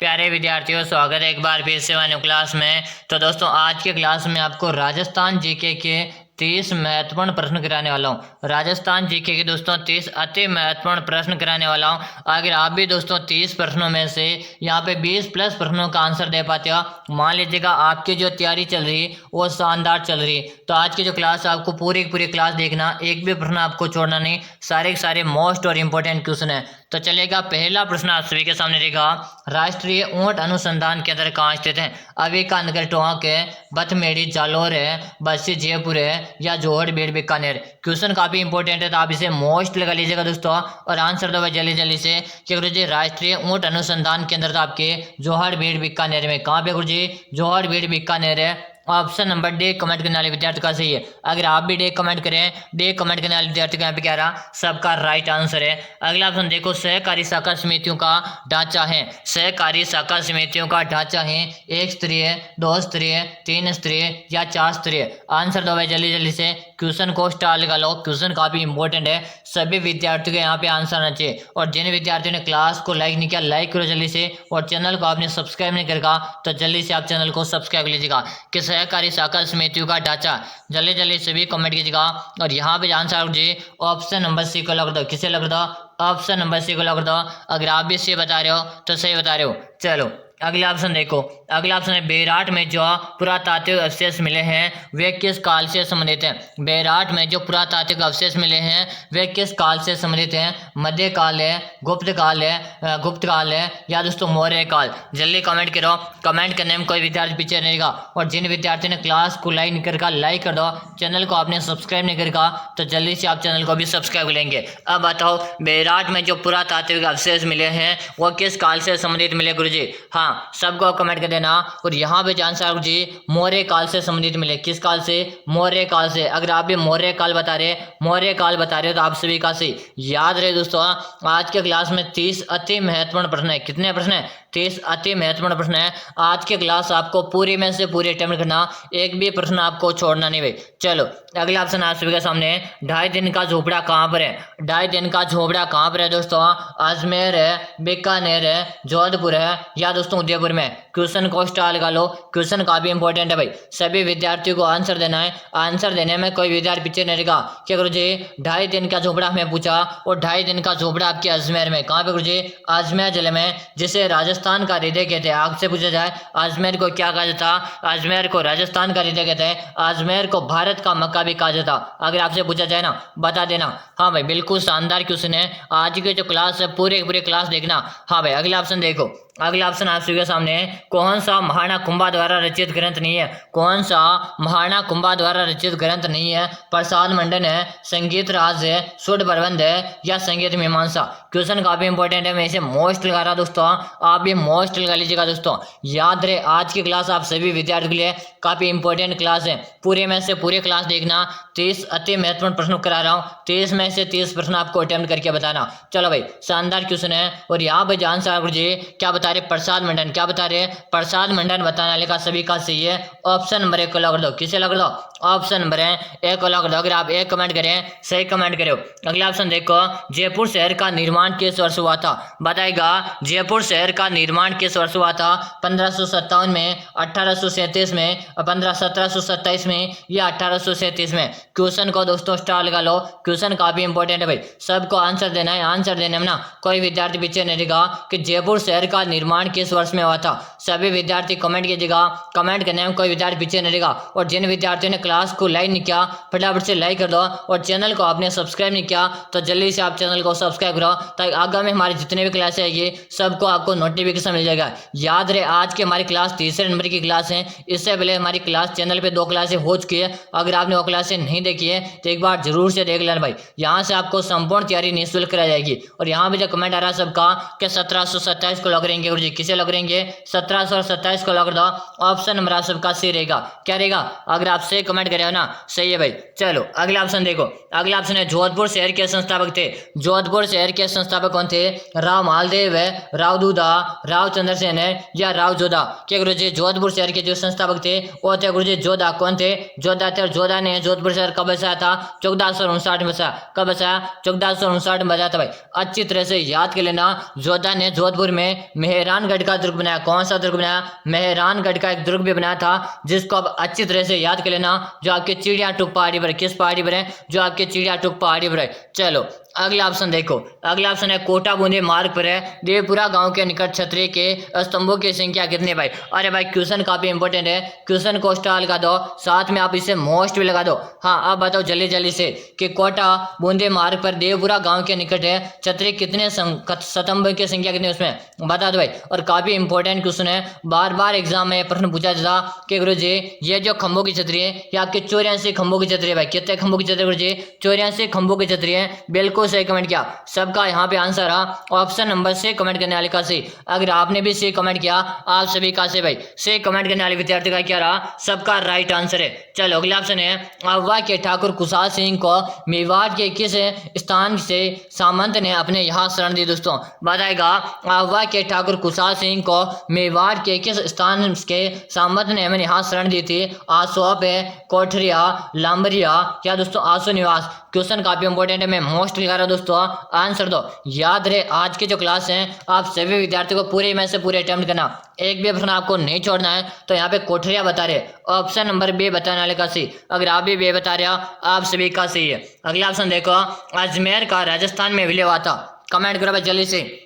प्यारे विद्यार्थियों, स्वागत है एक बार फिर से हमारी क्लास में। तो दोस्तों, आज के क्लास में आपको राजस्थान जीके के 30 महत्वपूर्ण प्रश्न कराने वाला हूँ। राजस्थान जीके के दोस्तों 30 अति महत्वपूर्ण प्रश्न कराने वाला हूँ। अगर आप भी दोस्तों 30 प्रश्नों में से यहाँ पे 20 प्लस प्रश्नों का आंसर दे पाते हो, मान लीजिएगा आपकी जो तैयारी चल रही है वो शानदार चल रही है। तो आज की जो क्लास आपको पूरी की पूरी क्लास देखना, एक भी प्रश्न आपको छोड़ना नहीं, सारे के सारे मोस्ट और इम्पोर्टेंट क्वेश्चन है। तो चलेगा, पहला प्रश्न आप सभी के सामने रहेगा। राष्ट्रीय ऊंट अनुसंधान केंद्र कहाँ स्थित है? अभी का नगर टोंक है, बथमेड़ी जालोर है, बस्सी जयपुर है या जोहड़ बीड़ बीकानेर। क्वेश्चन काफी इंपॉर्टेंट है, तो आप इसे मोस्ट लगा लीजिएगा दोस्तों और आंसर दो जल्दी जल्दी से कि गुरुजी राष्ट्रीय ऊंट अनुसंधान केंद्र तो आपके जोहड़ बीड़ बीकानेर में। कहाँ पे गुरुजी? जोहड़ बीड़ बीकानेर है। ऑप्शन नंबर डी कमेंट करने वाले विद्यार्थी का सही है। अगर आप भी डी कमेंट करें, डी कमेंट करने वाले विद्यार्थी का यहाँ पे क्या रहा? सबका राइट आंसर है। अगला ऑप्शन देखो, सहकारी शाखा समितियों का ढांचा है। सहकारी शाखा समितियों का ढांचा है 1 स्तरीय, 2 स्तरीय, 3 स्तरीय या 4 स्तरीय। आंसर दो भाई जल्दी जल्दी से। क्वेश्चन को स्टार लगा लो, क्वेश्चन काफी इंपॉर्टेंट है, सभी विद्यार्थियों को यहाँ पे आंसर आना चाहिए। और जिन विद्यार्थियों ने क्लास को लाइक नहीं किया, लाइक करो जल्दी से, और चैनल को आपने सब्सक्राइब नहीं करेगा तो जल्दी से आप चैनल को सब्सक्राइब कर लीजिएगा। कि सहकारी शाखा समितियों का ढांचा, जल्दी जल्दी सभी कमेंट कीजिएगा। और यहाँ पे आंसर जी ऑप्शन नंबर सी को लग दो। किसे लग दो? ऑप्शन नंबर सी को लग दो। अगर आप भी सही बता रहे हो तो सही बता रहे हो। चलो अगला ऑप्शन देखो, अगला ऑप्शन है बेराट में जो पुरातात्विक अवशेष मिले हैं वे किस काल से संबंधित हैं? बेराट में जो पुरातात्विक अवशेष मिले हैं वे किस काल से संबंधित हैं? मध्य काल है, गुप्त काल है, गुप्त काल है या दोस्तों मौर्य काल? जल्दी कमेंट करो, कमेंट करने में कोई विद्यार्थी पीछे नहीं रहेगा। और जिन विद्यार्थियों ने क्लास को लाइक नहीं करेगा, लाइक कर दो, चैनल को आपने सब्सक्राइब नहीं करेगा तो जल्दी से आप चैनल को भी सब्सक्राइब कर लेंगे। अब बताओ, बेराट में जो पुरातात्विक अवशेष मिले हैं वो किस काल से संबंधित मिले गुरुजी? हाँ, सबको कमेंट कर देना। और यहाँ पे आंसर जी मौर्य काल से संबंधित मिले। किस काल से? मौर्य काल से। अगर आप भी मौर्य काल बता रहे, मौर्य काल बता रहे हो तो आप सभी का सही। याद रहे दोस्तों, आज के क्लास में 30 अति महत्वपूर्ण प्रश्न है। कितने प्रश्न है? 30 अति महत्वपूर्ण प्रश्न है। आज के क्लास आपको पूरी में से पूरी अटेम्प्ट करना, एक भी प्रश्न आपको छोड़ना नहीं भाई। चलो अगला ऑप्शन आप सभी के सामने, 2.5 दिन का झोपड़ा कहाँ पर है? 2.5 दिन का झोपड़ा कहाँ पर है दोस्तों? अजमेर है, बीकानेर है, जोधपुर है या दोस्तों उदयपुर में? क्वेश्चन को स्टार लगा लो, क्वेश्चन काफी इंपॉर्टेंट है भाई, सभी विद्यार्थियों को आंसर देना है। आंसर देने में कोई विद्यार्थी पीछे नहीं रहेगा। क्या गुरुजी 2.5 दिन का झोपड़ा हमें पूछा, और 2.5 दिन का झोपड़ा आपके अजमेर में। कहाँ पे गुरुजी? अजमेर जिले में, जिसे राजस्थान का हृदय कहते हैं। आपसे पूछा जाए अजमेर को क्या कहा जाता? अजमेर को राजस्थान का हृदय कहते हैं, अजमेर को भारत का मक्का भी कहा जाता। अगर आपसे पूछा जाए ना, बता देना। हाँ भाई, बिल्कुल शानदार क्वेश्चन है। आज की जो क्लास है पूरे पूरे क्लास देखना। हाँ भाई, अगला ऑप्शन देखो, अगला ऑप्शन आप सभी के सामने, कौन सा महाराणा कुंभा द्वारा रचित ग्रंथ नहीं है? कौन सा महाराणा कुंभा द्वारा रचित ग्रंथ नहीं है? प्रसाद मंडन है, संगीत राज है, सुर प्रबंध है या संगीत मीमांसा? क्वेश्चन काफी इंपॉर्टेंट है, मैं इसे मोस्ट लगा रहा दोस्तों, आप भी मोस्ट लगा लीजिएगा दोस्तों। याद रहे, आज की क्लास आप सभी विद्यार्थियों के लिए काफी इंपॉर्टेंट क्लास है, पूरे में से पूरे क्लास देखना। 30 अति महत्वपूर्ण प्रश्न करा रहा हूँ, 30 में से 30 प्रश्न आपको अटेम्प्ट करके बताना। चलो भाई, शानदार क्वेश्चन है। और यहाँ पे जान साहब जी क्या बता रहे? प्रसाद मंडन। क्या बता रहे? प्रसाद मंडन बताने वाले का सभी का सही है। ऑप्शन नंबर 1 को लगा दो। किसे लगा दो? ऑप्शन नंबर 1 को लगा दो। अगर आप 1 कमेंट करें, सही कमेंट करो। अगला ऑप्शन देखो, जयपुर शहर का निर्माण किस वर्ष हुआ था? बताएगा, जयपुर शहर का निर्माण किस वर्ष हुआ था? 1557 में, 1837 में, 1727 में या 1837 में? क्वेश्चन को दोस्तों स्टार लगा लो, क्वेश्चन काफी इंपॉर्टेंट है भाई, सबको आंसर देना है। आंसर देने में ना कोई विद्यार्थी पीछे नहीं रहेगा कि जयपुर शहर का निर्माण किस वर्ष में हुआ था। सभी विद्यार्थी कमेंट कीजिएगा, कमेंट करने में कोई विद्यार्थी पीछे नहीं रहेगा। और जिन विद्यार्थियों ने क्लास को लाइक नहीं किया, फटाफट से लाइक कर दो, और चैनल को आपने सब्सक्राइब नहीं किया तो जल्दी से आप चैनल को सब्सक्राइब करो, ताकि आगामी हमारी जितने भी क्लास आएगी सबको आपको नोटिफिकेशन मिल जाएगा। याद रहे, आज की हमारी क्लास तीसरे नंबर की क्लास है। इससे पहले हमारी क्लास चैनल पे 2 क्लासें हो चुकी है, अगर आपने वो क्लासें नहीं देखी है तो एक बार जरूर से देख लेना भाई। यहाँ से आपको संपूर्ण तैयारी निःशुल्क कराई जाएगी। और यहाँ पे जो कमेंट आ रहा है सबका कि 1727 को लग रहेंगे गुरुजी, किसे लग रहेंगे? 1727 को लग दो। ऑप्शन नंबर आप सबका सही रहेगा। क्या रहेगा? अगर आप सही कमेंट करे हो ना, सही है भाई। चलो अगला ऑप्शन देखो, अगला ऑप्शन है जोधपुर शहर के संस्थापक थे। जोधपुर शहर के संस्थापक कौन थे? राव मालदेव है, राव दूधा, राव चंद्रसेन है या राव जोधा? क्या गुरुजी जोधपुर शहर के जो संस्थापक थे वो थे गुरुजी जोधा। कौन थे? जोधा थे। और जोधा ने जोधपुर शहर कब बसाया था? 1459 में बसाया। कब बसाया? 1459 में बसाया था भाई। अच्छी तरह से याद कर लेना, जोधा ने जोधपुर में मेहरानगढ़ का दुर्ग बनाया। कौन सा दुर्ग बनाया? मेहरानगढ़ का एक दुर्ग भी बनाया था, जिसको आप अच्छी तरह से याद कर लेना, जो आपके चिड़िया टूक पहाड़ी पर है। किस पहाड़ी पर है? जो आपके चिड़िया टूक पहाड़ी पर है। चलो अगला ऑप्शन देखो, अगला ऑप्शन है कोटा बूंदी मार्ग पर है देवपुरा गांव के निकट क्षत्रिय के स्तंभों की संख्या कितनी भाई? अरे भाई क्वेश्चन काफी इंपॉर्टेंट है, क्वेश्चन को स्टार लगा दो, साथ में आप इसे मोस्ट भी लगा दो। हाँ अब बताओ जल्दी जल्दी से कि कोटा बूंदी मार्ग पर देवपुरा गांव के निकट है क्षत्रिय कितने स्तंभ की संख्या कितनी, उसमें बता दो भाई। और काफी इंपॉर्टेंट क्वेश्चन है, बार बार एग्जाम में प्रश्न पूछा जाता कि गुरु जी ये जो खंभों की छतरी है ये आपके 84 खंभों की छतरी है भाई। कितने खंभों की छतरी गुरु जी? 84 खंभों की छतरी है। बिल्कुल सही कमेंट किया, सबका यहाँ पे आंसर रहा ऑप्शन नंबर से कमेंट करने वाले का सी। अगर आपने भी सी कमेंट किया आप सभी का से भाई, से कमेंट करने वाले विद्यार्थी का क्या रहा? सबका राइट आंसर है। चलो अगला ऑप्शन है, अववा के ठाकुर कुशाल सिंह को मेवाड़ के किस स्थान से सामंत ने अपने यहाँ शरण दी? दोस्तों बताएगा, अववा के ठाकुर कुशाल सिंह को मेवाड़ के किस स्थान के सामंत ने अपने यहाँ शरण दी थी? आसोप है, कोठरिया, लांबरिया या दोस्तों आसो निवास? क्वेश्चन काफी इंपॉर्टेंट है, मैं मोस्ट लिखा रहा हूं दोस्तों, आंसर दो। याद रहे आज के जो क्लास है आप सभी विद्यार्थियों को पूरे में से पूरे अटेम्प्ट करना, एक भी प्रश्न आपको नहीं छोड़ना है। तो यहाँ पे कोठरिया बता रहे, ऑप्शन नंबर बी बताने वाले का सी। अगर आप भी बी बता रहे हो आप सभी का सही है। अगला ऑप्शन देखो, अजमेर का राजस्थान में विलय हुआ था। कमेंट करो भाई जल्दी से।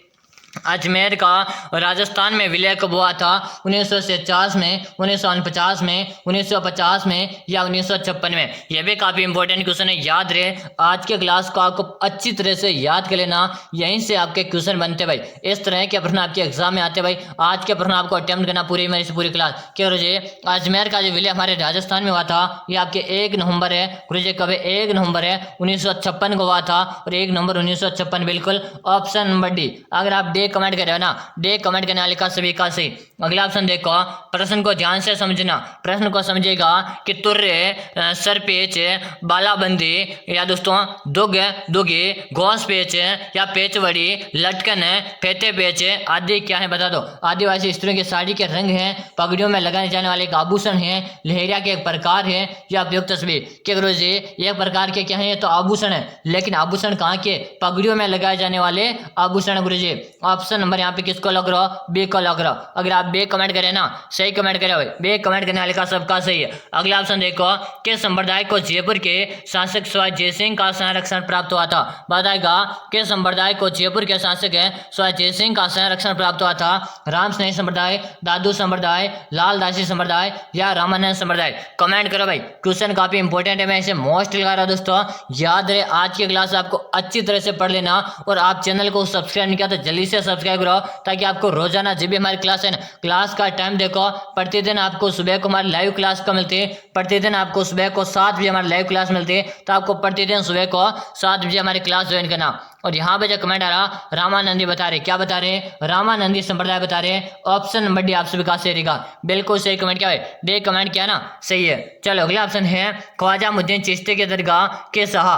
अजमेर का राजस्थान में विलय कब हुआ था? 1949 में, 1949 में, 1950 में या 1956 में? यह भी काफी इंपॉर्टेंट क्वेश्चन है, याद रहे आज के क्लास को आपको अच्छी तरह से याद कर लेना, यहीं से आपके क्वेश्चन बनते भाई। इस तरह के प्रश्न आपके एग्जाम में आते भाई, आज के प्रश्न आपको अटेम्प्ट करना पूरी मेरी से पूरी क्लास। क्या गुरुजी अजमेर का जो विलय हमारे राजस्थान में हुआ था ये आपके 1 नवंबर है। गुरुजी कब है? 1 नवंबर है 1956 को हुआ था, और 1 नवंबर 1956 बिल्कुल ऑप्शन नंबर डी। अगर आप कमेंट कर रहे हो ना, डे कमेंट करने वाले का सभी का सही। अगला ऑप्शन देखो, प्रश्न को ध्यान से समझना, प्रश्न को समझेगा कि तुर्रे, सरपेच, बालाबंदी या दोस्तों दुग, दुगी, घोस पेच या पेचवड़ी, लटकन, फेते पेच आदि क्या है बता दो। आदिवासी स्त्रियों की साड़ी के रंग हैं, पगड़ियों में लगाने जाने वाले एक आभूषण है, लहरिया के एक प्रकार है या उपयुक्त तस्वीर? क्या गुरु जी एक प्रकार के क्या है? तो आभूषण है, लेकिन आभूषण कहाँ के? पगड़ियों में लगाए जाने वाले आभूषण गुरु जी। ऑप्शन नंबर यहाँ पे किसको लग रहा? बी को लग रहा। अगर आप बी कमेंट करें ना, सही कमेंट करें भाई, बी कमेंट करने वाले का सबका सही है। अगला ऑप्शन देखो, किस संप्रदाय को जयपुर के शासक स्वाय जयसिंह का संरक्षण प्राप्त हुआ था? बताएगा, किस संप्रदाय को जयपुर के शासक है स्वाय जयसिंह का संरक्षण प्राप्त हुआ था? राम स्नेही संप्रदाय, दादू संप्रदाय, लालदासी संप्रदाय या रामानंद संप्रदाय? कमेंट करो भाई, क्वेश्चन काफी इंपॉर्टेंट है, मैं इसे मोस्ट लगा रहा हूं दोस्तों। याद रहे आज की क्लास आपको अच्छी तरह से पढ़ लेना, और आप चैनल को सब्सक्राइब नहीं किया तो जल्दी से सब्सक्राइब करो, ताकि आपको रोजाना जब भी हमारी क्लास है ना, क्लास का टाइम देखो, प्रतिदिन आपको सुबह को हमारी लाइव क्लास का मिलती है, प्रतिदिन आपको सुबह को 7 बजे हमारी लाइव क्लास मिलती है, तो आपको प्रतिदिन सुबह को 7 बजे हमारी क्लास ज्वाइन करना। और यहाँ पे जो कमेंट आ रहा, रामानंदी बता रहे, क्या बता रहे? रामानंदी संप्रदाय बता रहे, ऑप्शन नंबर डी आप सभी का सही रहेगा। बिल्कुल सही कमेंट क्या है? डे कमेंट किया ना, सही है। चलो अगला ऑप्शन है, ख्वाजा मुद्दीन चिश्ती के दरगाह के शाह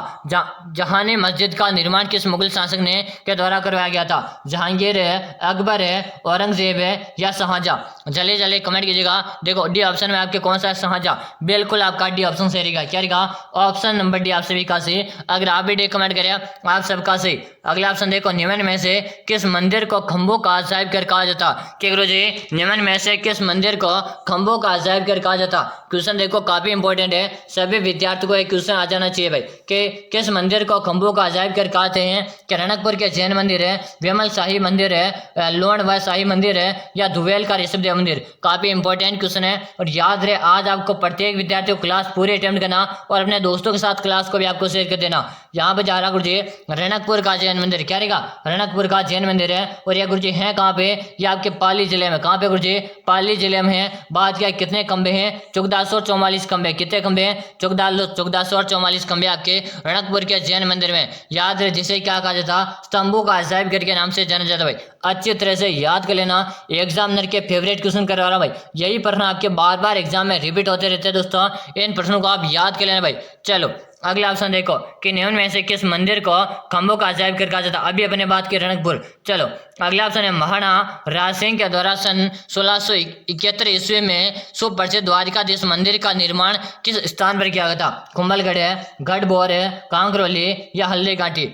जहाने मस्जिद का निर्माण किस मुगल शासक ने के द्वारा करवाया गया था? जहांगीर है, अकबर है, औरंगजेब है या शाहजहां? जल्दी जल्दी कमेंट कीजिएगा। देखो डी ऑप्शन में आपके कौन सा है? शाहजहां। बिल्कुल आपका डी ऑप्शन सही रहेगा। क्या रहेगा? ऑप्शन नंबर डी आप सभी का सही। अगर आप भी डी कमेंट करें आप सबका सही। अगला ऑप्शन देखो, निम्न में से किस मंदिर को खंभों का अजायब घर कहा जाता? कि गुरु जी निम्न में से किस मंदिर को खंभों का अजायब घर कहा जाता? क्वेश्चन देखो काफी इंपॉर्टेंट है, सभी विद्यार्थियों को एक क्वेश्चन आ जाना चाहिए भाई कि किस मंदिर को खंभों का अजायब घर कहते हैं? कि रणकपुर के जैन मंदिर है, विमल शाही मंदिर है, लोण व शाही मंदिर है या धुवेल का ऋषभदेव मंदिर? काफी इंपॉर्टेंट क्वेश्चन है, और याद रहे आज आपको प्रत्येक विद्यार्थी को क्लास पूरी अटेम्प्ट करना, और अपने दोस्तों के साथ क्लास को भी आपको शेयर कर देना। यहाँ पे जा रहा गुरु जी रणकपुर का जैन मंदिर, क्या रहेगा? रणकपुर का जैन मंदिर है, और ये गुरु जी है कहाँ पे? ये आपके पाली जिले में। कहाँ पे गुरु जी? पाली जिले में है। बात क्या कितने खंबे हैं? 1444 खंबे। कितने खंबे हैं? 1444 खंबे आपके रणकपुर के जैन मंदिर में। याद रहे जिसे क्या कहा जाता? स्तंभों का अजायब घर के नाम से जाना जाता भाई। अच्छी तरह से याद कर लेना, एग्जामिनर के फेवरेट क्वेश्चन करवा रहा भाई, यही प्रश्न आपके बार बार एग्जाम में रिपीट होते रहते हैं दोस्तों, इन प्रश्नों को आप याद कर लेना भाई। चलो अगला ऑप्शन देखो कि निम्न में से किस मंदिर को खंभों का अजायब घर कहा जाता? अभी अपने बात की रणकपुर। चलो अगला ऑप्शन है, महाराणा राज सिंह के द्वारा सन 1671 ईस्वी में सुप्रसिद्ध द्वारिकाधीश मंदिर का निर्माण किस स्थान पर किया गया था? कुंभलगढ़ है, गढ़बोर है, कांकरोली या हल्दी घाटी?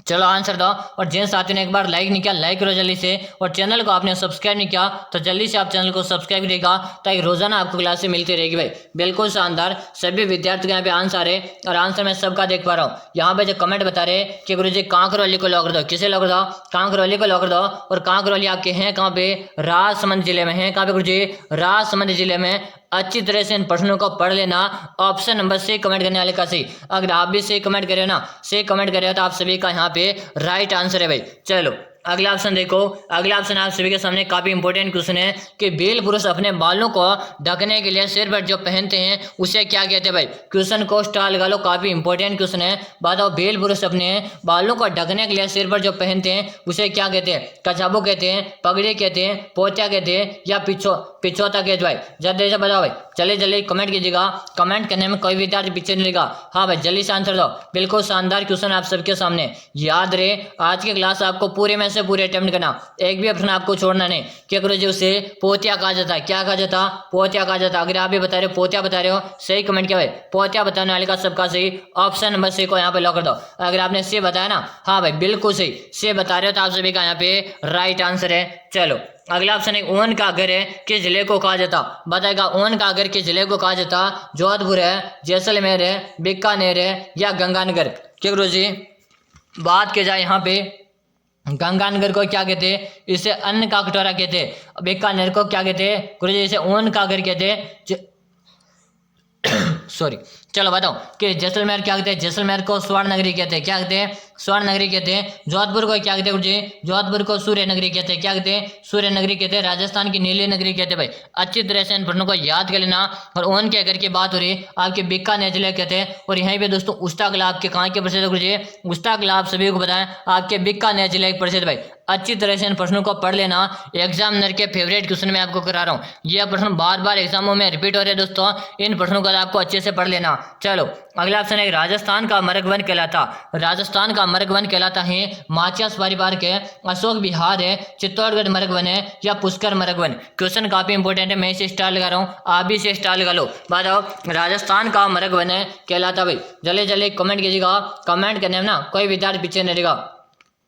चलो आंसर दो। और जिन साथियों ने एक बार लाइक नहीं किया लाइक करो जल्दी से, और चैनल को आपने सब्सक्राइब नहीं किया तो जल्दी से आप चैनल को सब्सक्राइब करिएगा, ताकि रोजाना आपको क्लासें मिलती रहेगी भाई। बिल्कुल शानदार, सभी विद्यार्थी यहाँ पे आंसर है और आंसर मैं सबका देख पा रहा हूँ। यहाँ पे जो कमेंट बता रहे कि गुरुजी कांकरौली को लॉक कर दो, किसे लॉक कर दो? कांकरौली को लॉक कर दो। और कांकरौली आपके हैं कहाँ पे? राजसमंद जिले में है। कहाँ पे गुरुजी? राजसमंद जिले में। अच्छी तरह से इन प्रश्नों को पढ़ लेना। ऑप्शन नंबर से कमेंट करने वाले का सही। अगर आप भी सही कमेंट करें ना, सही कमेंट करें तो आप सभी का यहाँ पे राइट आंसर है भाई। चलो अगला ऑप्शन देखो। अगला ऑप्शन आप सभी के सामने काफी इंपॉर्टेंट क्वेश्चन है कि बेल पुरुष अपने बालों को ढकने के लिए सिर पर जो पहनते हैं उसे क्या कहते हैं भाई? क्वेश्चन को स्टार लगा लो, काफी इंपॉर्टेंट क्वेश्चन है। बताओ, बेल पुरुष अपने बालों को ढकने के लिए सिर पर जो पहनते हैं उसे क्या कहते हैं? कछाबू कहते हैं, पगड़ी कहते हैं, पोतिया कहते हैं, या पिछोता कहते भाई? जल्दी से बताओ भाई, चले जल्दी कमेंट कीजिएगा। कमेंट करने में कोई विद्यार्थी पीछे नहीं लगा। हाँ भाई जल्दी से आंसर दो। बिल्कुल शानदार क्वेश्चन आप सबके सामने। याद रहे आज की क्लास आपको पूरे में से पूरे अटेम्प्ट करना, एक भी प्रश्न आपको छोड़ना नहीं। क्या करो जी? उसे पोतिया कहा जाता है। क्या कहा जाता? पोतिया कहा जाता। अगर आप भी बता रहे हो पोतिया बता रहे हो, सही कमेंट किया भाई। पोतिया बताने वाले का सबका सही। ऑप्शन नंबर सी को यहाँ पे लॉक कर दो। अगर आपने सी बताया ना, हाँ भाई बिल्कुल सही, सी बता रहे हो तो आप सभी का यहाँ पे राइट आंसर है। चलो अगला ऑप्शन है, ऊन का घर है किस जिले को कहा जाता? बताएगा, ऊन का घर किस जिले को कहा जाता? जोधपुर है, जैसलमेर है, बीकानेर है, या गंगानगर? क्या गुरु जी? बात की जाए यहाँ पे गंगानगर को क्या कहते हैं? इसे अन्न का कटोरा कहते हैं। बीकानेर को क्या कहते हैं गुरु जी? इसे ऊन का घर कहते हैं। सॉरी, चलो बताओ कि जैसलमेर क्या कहते हैं? जैसलमेर को स्वर्ण नगरी कहते हैं। क्या कहते हैं? स्वर्ण नगरी कहते हैं। जोधपुर को क्या कहते हैं गुरुजी? जोधपुर को सूर्य नगरी कहते हैं। क्या कहते हैं? सूर्य नगरी कहते हैं। राजस्थान की नीली नगरी कहते हैं भाई। अच्छी तरह से इन प्रश्नों को याद कर लेना। और ऊन के घर की बात हो रही आपके बीकानेर जिले कहते हैं। और यहाँ पे दोस्तों उस्ता कला आपके कहाँ के प्रसिद्ध गुरुजी? उस्ता कला आप सभी को बताएं आपके बीकानेर जिले के प्रसिद्ध भाई। अच्छी तरह से इन प्रश्नों को पढ़ लेना। एग्जामिनर के फेवरेट क्वेश्चन में आपको करा रहा हूँ। यह प्रश्न बार बार एग्जामों में रिपीट हो रहे हैं दोस्तों, इन प्रश्नों को आपको अच्छे से पढ़ लेना। चलो अगला ऑप्शन है, राजस्थान का मर्ग वन कहलाता। राजस्थान का मर्ग वन कहलाता है माचियास परिवार के अशोक विहार है, चित्तौड़गढ़ मर्ग वन है, या पुष्कर मर्ग वन? क्वेश्चन काफी इंपॉर्टेंट है, मैं इसे स्टार लगा रहा हूँ, आप भी इसे स्टार लगा लो। बताओ राजस्थान का मर्ग वन है कहलाता भाई। जल्दी जल्दी कमेंट कीजिएगा। कमेंट करने में ना कोई विद्यार्थी पीछे नहीं रहेगा।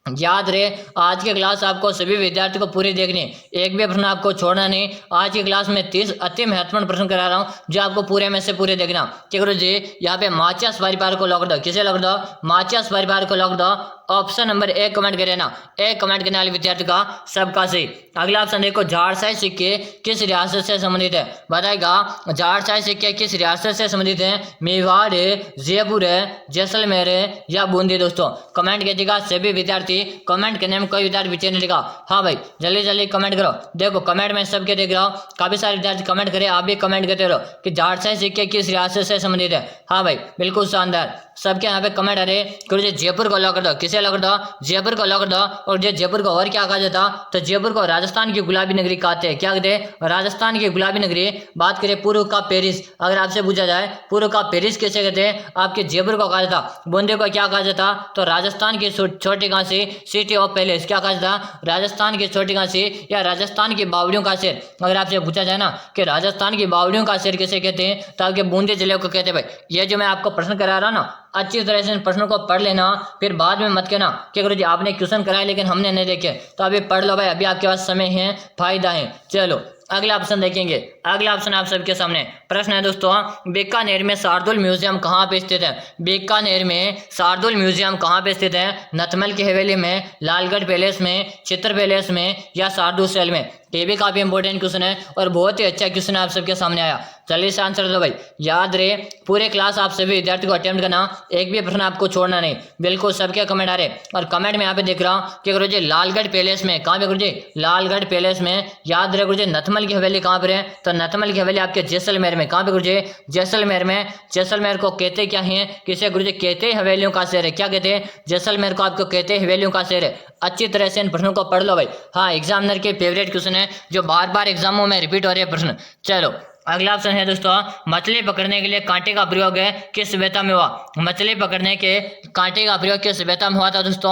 याद रहे आज की क्लास आपको सभी विद्यार्थियों को पूरी देखनी है, एक भी प्रश्न आपको छोड़ना नहीं। आज की क्लास में 30 अति महत्वपूर्ण प्रश्न करा रहा हूँ जो आपको पूरे में से पूरे देखना। ठीक है जी, यहाँ पे माचियास परिवार को लॉक दो। किसे लॉक दो? माचियास परिवार को लॉक दो। ऑप्शन नंबर एक कमेंट करे ना, एक कमेंट करने वाले विद्यार्थी का सबका सही। अगला ऑप्शन देखो, झाड़साई सिक्के किस रियासत से संबंधित है? बताएगा झाड़साई सिक्के किस रियासत से संबंधित है? मेवाड़ है, जयपुर है, जैसलमेर है, या बूंदी? दोस्तों कमेंट कीजिएगा सभी विद्यार्थी। कमेंट करने में कोई विद्यार्थी पीछे नहीं लिखा। हाँ भाई जल्दी जल्दी कमेंट करो। देखो कमेंट में सबके देख रहा हूँ, काफी सारे विद्यार्थी कमेंट करे, आप भी कमेंट करते रहो कि झाड़साई सिक्के किस रियासत से संबंधित है। हाँ भाई बिल्कुल शानदार, सबके यहाँ पे कमेंट आ रहे। गुरुजी जयपुर को लॉक कर दो। किसे लॉक कर दो? जयपुर को लॉक कर दो। और जो जयपुर को और क्या कहा जाता? तो जयपुर को राजस्थान की गुलाबी नगरी कहते हैं। क्या कहते हैं? राजस्थान की गुलाबी नगरी। बात करें पूर्व का पेरिस, अगर आपसे पूछा जाए पूर्व का पेरिस किसे कहते हैं? आपके जयपुर को कहा जाता। बूंदी को क्या कहा जाता? तो राजस्थान की छोटी काशी, सिटी ऑफ पैलेस। क्या कहा जाता? राजस्थान की छोटी काशी या राजस्थान की बावड़ियों का शहर। अगर आपसे पूछा जाए ना कि राजस्थान की बावड़ियों का शहर किसे कहते हैं, तो आपके बूंदी जिले को कहते हैं भाई। ये जो मैं आपको प्रश्न करा रहा हूँ ना, अच्छी तरह से इन प्रश्नों को पढ़ लेना, फिर बाद में मत कहना कि गुरुजी आपने क्वेश्चन कराया लेकिन हमने नहीं देखे। तो अभी पढ़ लो भाई, अभी आपके पास समय है, फायदा है। चलो अगला ऑप्शन देखेंगे। अगला ऑप्शन आप सबके सामने प्रश्न है दोस्तों, बीकानेर में शार्दुल म्यूजियम कहाँ पे स्थित है? बीकानेर में शार्दुल म्यूजियम कहाँ पे स्थित है? नथमल की हवेली में, लालगढ़ पैलेस में, चित्र पैलेस में, या शार्दुल सेल में? ये भी काफी इंपॉर्टेंट क्वेश्चन है और बहुत ही अच्छा क्वेश्चन आप सबके सामने आया। चलिए इसे आंसर दो भाई। याद रहे पूरे क्लास आप सभी विद्यार्थी को अटेम्प्ट करना, एक भी प्रश्न आपको छोड़ना नहीं। बिल्कुल सबके कमेंट आ रहे और कमेंट में यहाँ पे देख रहा हूँ कि गुरुजी लालगढ़ पैलेस में। कहाँ पे गुरुजी? लालगढ़ पैलेस में। याद रहे गुरुजी नथमल की हवेली कहाँ पर है? तो नथमल की हवेली आपके जैसलमेर में। कहाँ पे गुरुजी? जैसलमेर में। जैसलमेर को कहते क्या है? किसे गुरुजी? कहते हवेलियों का शहर है। क्या कहते हैं? जैसलमेर को आपको कहते हवेलियों का शहर है। अच्छी तरह से इन प्रश्नों को पढ़ लो भाई। हाँ एग्जामिनर के फेवरेट क्वेश्चन है जो बार बार एग्जामों में रिपीट हो रहे हैं प्रश्न। चलो अगला ऑप्शन है दोस्तों, मछली पकड़ने के लिए कांटे का प्रयोग किस सभ्यता में हुआ? मछली पकड़ने के कांटे का प्रयोग किस सभ्यता में हुआ था दोस्तों?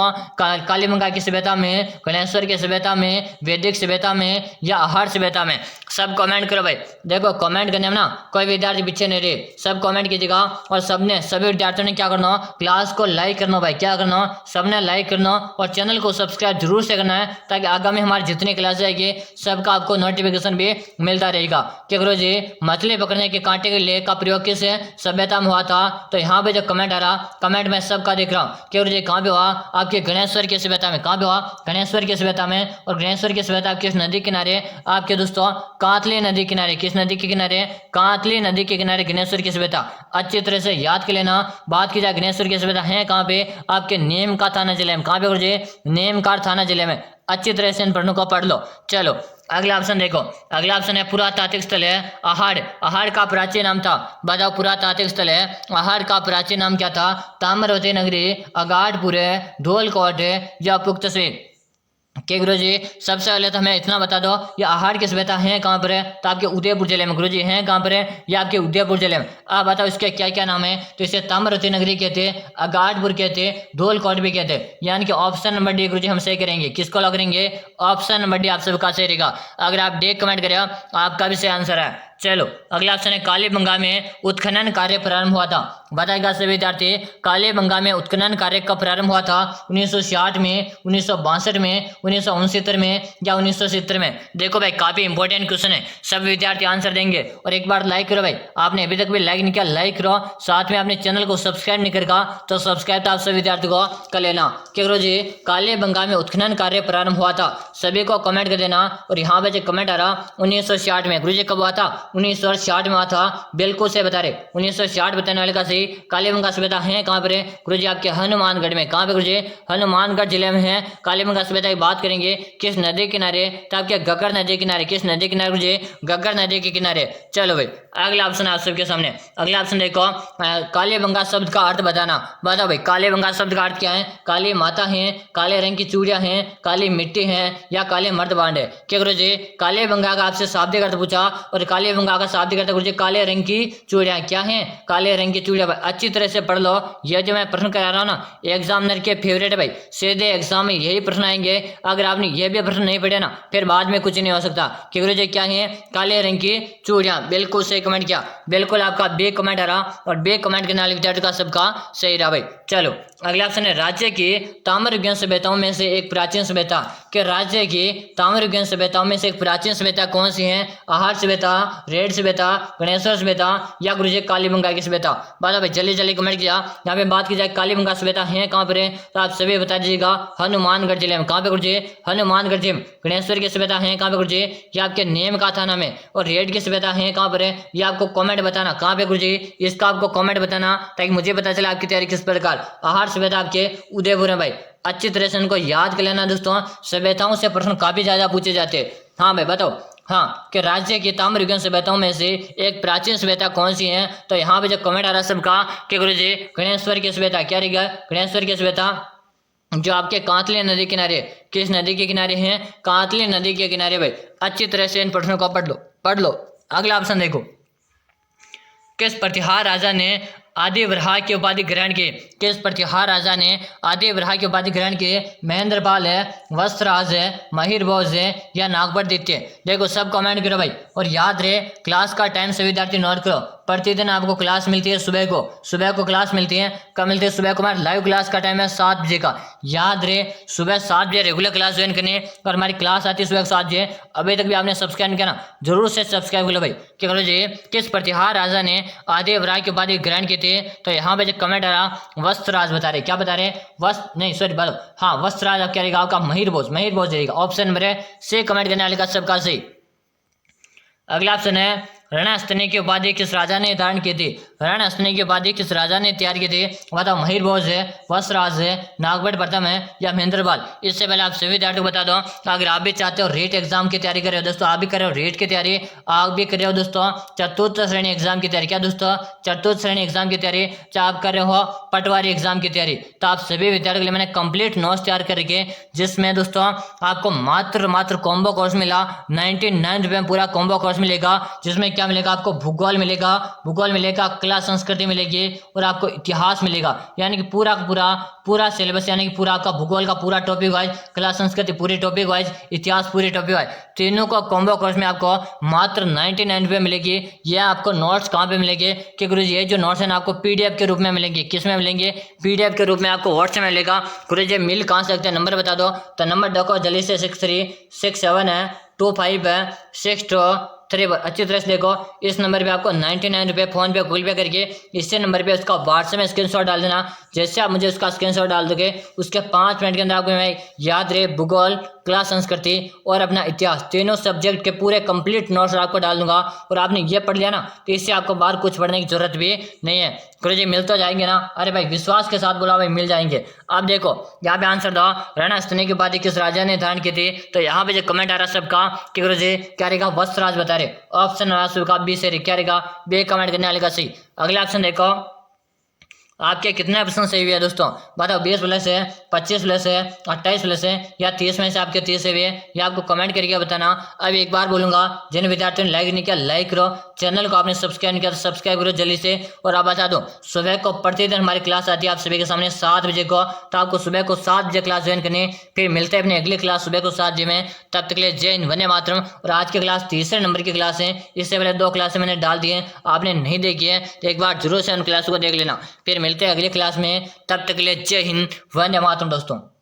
कालीबंगा की सभ्यता में, गणेश्वर की सभ्यता में, वैदिक सभ्यता में या आहड़ सभ्यता में? सब कमेंट करो भाई। देखो कमेंट करने में ना कोई विद्यार्थी पीछे नहीं रहे, सब कमेंट कीजिएगा। और सबने सभी विद्यार्थियों ने क्या करना, क्लास को लाइक करना भाई, क्या करना, सबने लाइक करना और चैनल को सब्सक्राइब जरूर से करना है, ताकि आगामी हमारी जितनी क्लास आएगी सबका आपको नोटिफिकेशन भी मिलता रहेगा। क्या करो जी, मछली पकड़ने के कांटे के लिए का प्रयोग किस सभ्यता में हुआ था? तो यहाँ पे जो कमेंट आ रहा, कमेंट में सबका देख रहा हूँ। क्या करो जी, कहाँ पे हुआ? आपके गणेश्वर की सभ्यता में। कहाँ पे हुआ? गणेश्वर की सभ्यता में। और गणेश्वर की सभ्यता किस नदी किनारे? आपके दोस्तों कांतली नदी किनारे। किस नदी के किनारे? कांतली नदी के किनारे गणेश्वर की सभ्यता। अच्छी तरह से याद कर लेना। बात की जाए गणेश्वर की सभ्यता है कहाँ पे? आपके नीम का थाना जिले में। कहाँ पे गुरुजी? नीम का थाना जिले में। अच्छी तरह से इन प्रश्नों को पढ़ लो। चलो अगला ऑप्शन देखो, अगला ऑप्शन है पुरातात्विक स्थल है आहड़। आहड़ का प्राचीन नाम था, बताओ पुरातात्विक स्थल है आहड़ का प्राचीन नाम क्या था? ताम्रवती नगरी, अगाधपुर, धौलकोट या पुख्तसर? के गुरुजी, सबसे पहले तो हमें इतना बता दो, ये आहड़ की सभ्यता है कहाँ पर है? तो आपके उदयपुर जिले में। गुरुजी हैं कहाँ पर है? ये आपके उदयपुर जिले में। आप बताओ इसके क्या क्या नाम है? तो इसे ताम्रवती नगरी कहते, अगाधपुर कहते, धौलकोट भी कहते। यानी कि ऑप्शन नंबर डी गुरुजी हम सही करेंगे। किसको लॉक करेंगे? ऑप्शन नंबर डी आप सबका सही रहेगा। अगर आप डी कमेंट करें आपका भी सही आंसर है। चलो अगला ऑप्शन है कालीबंगा में उत्खनन कार्य प्रारंभ हुआ था। बताएगा सभी विद्यार्थी, कालीबंगा में उत्खनन कार्य कब प्रारंभ हुआ था? 1960 में, 1962 में, 1969 में या 1970 में? देखो भाई काफी इंपॉर्टेंट क्वेश्चन है, सब विद्यार्थी आंसर देंगे। और एक बार लाइक करो भाई, आपने अभी तक भी लाइक नहीं किया, लाइक करो। साथ में आपने चैनल को सब्सक्राइब नहीं करेगा तो सब्सक्राइब तो आप सभी विद्यार्थी को कर लेना। क्या करो जी, कालीबंगा में उत्खनन कार्य प्रारंभ हुआ था, सभी को कमेंट कर देना। और यहाँ पे जो कमेंट आ रहा 1960 में। गुरु जी कब हुआ था? 1960 में हुआ था। बिल्कुल से बता रहे 1960 बताने वाले का सही। कालीबंगा सभ्यता है कहाँ पर है? गुरु जी आपके हनुमानगढ़ में। कहाँ पे गुरु जी? हनुमानगढ़ जिले में है कालीबंगा सभ्यता की बात करेंगे। किस नदी किनारे? तो आपके घग्गर नदी किनारे। किस नदी किनारे गुरु जी? घग्गर नदी के किनारे। चलो भाई अगला ऑप्शन आप सबके सामने। अगला ऑप्शन देखो, कालीबंगा शब्द का अर्थ बताना। बताओ भाई कालीबंगा शब्द का अर्थ क्या है? काली माता है, काले रंग की चूड़ियां हैं, काली मिट्टी है या काले मर्दबांड है? क्या गुरु जी, कालीबंगा का आपसे शाब्दिक अर्थ पूछा और कालीबंगा का शाब्दिक अर्थ गुरु जी काले रंग की चूड़ियां क्या हैं? काले रंग की चूड़ियां। अच्छी तरह से पढ़ लो, यह जो मैं प्रश्न करा रहा हूँ ना एग्जामिनर के फेवरेट है भाई, सीधे एग्जाम में यही प्रश्न आएंगे। अगर आपने ये भी प्रश्न नहीं पढ़े ना फिर बाद में कुछ नहीं हो सकता। कि गुरु जी क्या है? काले रंग की चूड़ियां। बिल्कुल सही कमेंट किया, बिल्कुल आपका बे कमेंट आ रहा और बे कमेंट करने वाले विद्यार्थी का सबका सही रहा भाई। चलो अगला ऑप्शन है राज्य की ताम्रयुगीन सभ्यताओं में से एक प्राचीन सभ्यता। कि राज्य की ताम्रयुगीन सभ्यताओं में से एक प्राचीन सभ्यता कौन सी है? आहड़ सभ्यता, रेड सभ्यता, गणेश्वर सभ्यता या गुरु जी कालीबंगा की सभ्यता? बताओ भाई जल्दी जल्दी कमेंट किया। यहाँ पे बात की जाए कालीबंगा सभ्यता है कहाँ पर है? तो आप सभी बता दीजिएगा हनुमानगढ़ जिले में। कहाँ पे गुरु जी? हनुमानगढ़ जिले में। गणेश्वर की सभ्यता है कहाँ पे गुरु जी? ये आपके नेम का थाना में। और रेड की सभ्यता है कहाँ पर है? ये आपको कमेंट बताना कहाँ पे गुरु जी, इसका आपको कमेंट बताना ताकि मुझे पता चले आपकी तैयारी किस प्रकार। आहड़ सभ्यता आपके उदयपुर है भाई। अच्छी तरह से इनको याद कर लेना दोस्तों, सभ्यताओं से प्रश्न काफी ज्यादा पूछे जाते हैं। हाँ भाई बताओ, हाँ कि राज्य की ताम्रयुगीन सभ्यताओं में से एक प्राचीन सभ्यता कौन सी है? तो यहाँ पे जो कमेंट आ रहा है सबका कि गुरु जी गणेश्वर की सभ्यता। क्या रहेगा? गणेश्वर की सभ्यता जो आपके कांतली नदी किनारे। किस नदी के किनारे हैं? कांतली नदी के किनारे भाई। अच्छी तरह से इन प्रश्नों को पढ़ लो। अगला ऑप्शन देखो, किस प्रतिहार राजा ने आदिवराह की उपाधि ग्रहण की? किस प्रतिहार राजा ने आदिवराह की उपाधि ग्रहण की? महेंद्रपाल है, वस्त्रराज है, महिरभोज है या नागभट्ट? देखो सब कमेंट करो भाई और याद रहे क्लास का टाइम सभी विद्यार्थी नोट करो। प्रतिदिन आपको क्लास मिलती है सुबह को क्लास मिलती है। कब मिलती है? सुबह को। हमारी लाइव क्लास का टाइम है 7 बजे का। याद रहे सुबह 7 बजे रेगुलर क्लास ज्वाइन करनी है और हमारी क्लास आती है सुबह 7 बजे। अभी तक भी आपने सब्सक्राइब नहीं किया ना, जरूर से सब्सक्राइब कर लो भाई। क्या करो जी, किस प्रतिहार राजा ने आदिवराह की उपाधि ग्रहण की थी? तो यहाँ पे जो कमेंट आ रहा वस्त्रराज बता रहे। क्या बता रहे? वस्त्रराज। अब क्या रहेगा आपका? महिरभोज रहेगा। ऑप्शन नंबर से कमेंट करने वाले का सबका सही। अगला ऑप्शन है रणस्तनी की उपाधि किस राजा ने धारण की थी? राणा हंसने की उपाधि किस राजा ने तैयार की थी? बताओ, महिर भोज है, वत्सराज है, नागभट्ट प्रथम है या महेंद्रपाल। इससे पहले आप सभी विद्यार्थियों को बता दो, अगर आप भी चाहते हो रेट एग्जाम की तैयारी कर रहे हो दोस्तों, आप भी कर रहे हो रेट की तैयारी, आप भी कर रहे हो दोस्तों चतुर्थ श्रेणी एग्जाम की तैयारी, क्या दोस्तों, चतुर्थ श्रेणी एग्जाम की तैयारी, चाहे आप कर रहे हो पटवारी एग्जाम की तैयारी, तो आप सभी विद्यार्थियों के लिए मैंने कंप्लीट नोट्स तैयार करके, जिसमें दोस्तों आपको मात्र कॉम्बो कोर्स मिला 99 रुपए में, पूरा कॉम्बो कोर्स मिलेगा, जिसमें क्या मिलेगा आपको, भूगोल मिलेगा, कला संस्कृति मिलेगी और आपको इतिहास मिलेगा, यानी कि पूरा सिलेबस, यानी कि पूरा आपका भूगोल का पूरा टॉपिक वाइज, कला संस्कृति पूरी टॉपिक वाइज, इतिहास पूरी टॉपिक वाइज, तीनों को कॉम्बो कोर्स में आपको मात्र 99 रुपए मिलेगी। यह आपको नोट्स कहाँ पे मिलेंगे कि गुरुजी ये जो नोट्स है ना आपको पीडीएफ के रूप में मिलेंगे। किस में मिलेंगे? पीडीएफ के रूप में आपको व्हाट्सएप में मिलेगा। गुरुजी मिल कहाँ से सकते हैं, नंबर बता दो, तो नंबर देखो जल्दी से 6367 है, 25 है, 62 अच्छी तरह से देखो। इस नंबर पे आपको 99 रुपये फोन पे गूगल पे करके इससे नंबर पे उसका व्हाट्सएप में स्क्रीनशॉट डाल देना। जैसे आप मुझे उसका स्क्रीनशॉट डाल दोगे, उसके 5 मिनट के अंदर आपको मैं याद रहे भूगोल, कला संस्कृति और अपना इतिहास, तीनों सब्जेक्ट के पूरे कंप्लीट नोट्स आपको डाल दूंगा। और आपने ये पढ़ लिया ना, तो इससे आपको बाहर कुछ पढ़ने की जरूरत भी नहीं है। गुरुजी मिल तो जाएंगे ना? अरे भाई विश्वास के साथ बोला भाई, मिल जाएंगे। अब देखो यहाँ पे आंसर दो, राणा हंसने की उपाधि किस राजा ने धारण की थी? तो यहाँ पे जो कमेंट आ रहा है सबका कि गुरुजी क्या रहेगा, वत्सराज बता रहे। ऑप्शन का बी से क्या रहेगा, बी कमेंट करने वाले का सही। अगला ऑप्शन देखो, आपके कितने ऑप्शन सही हुए है दोस्तों, बताओ। 20 प्लस है, 25 प्लस है, 28 प्लस है या 30 में से आपके 30 सही है, ये आपको कमेंट करके बताना। अब एक बार बोलूंगा, जिन विद्यार्थियों ने लाइक नहीं किया लाइक करो, चैनल को आपने सब्सक्राइब नहीं किया तो सब्सक्राइब करो जल्दी से। और आप बता दो, सुबह को प्रतिदिन हमारी क्लास आती है आप सभी के सामने 7 बजे को, तो आपको सुबह को 7 बजे क्लास ज्वाइन करनी। फिर मिलते हैं अपनी अगली क्लास सुबह को 7 बजे में। तब तक के लिए जय हिंद, वंदे मातरम। और आज की क्लास तीसरे नंबर की क्लास है, इससे पहले 2 क्लासें मैंने डाल दी है, आपने नहीं देखी है तो एक बार जरूर से उन क्लासों को देख लेना। फिर मिलते हैं अगली क्लास में, तब तक के लिए जय हिंद, वंदे मातरम दोस्तों।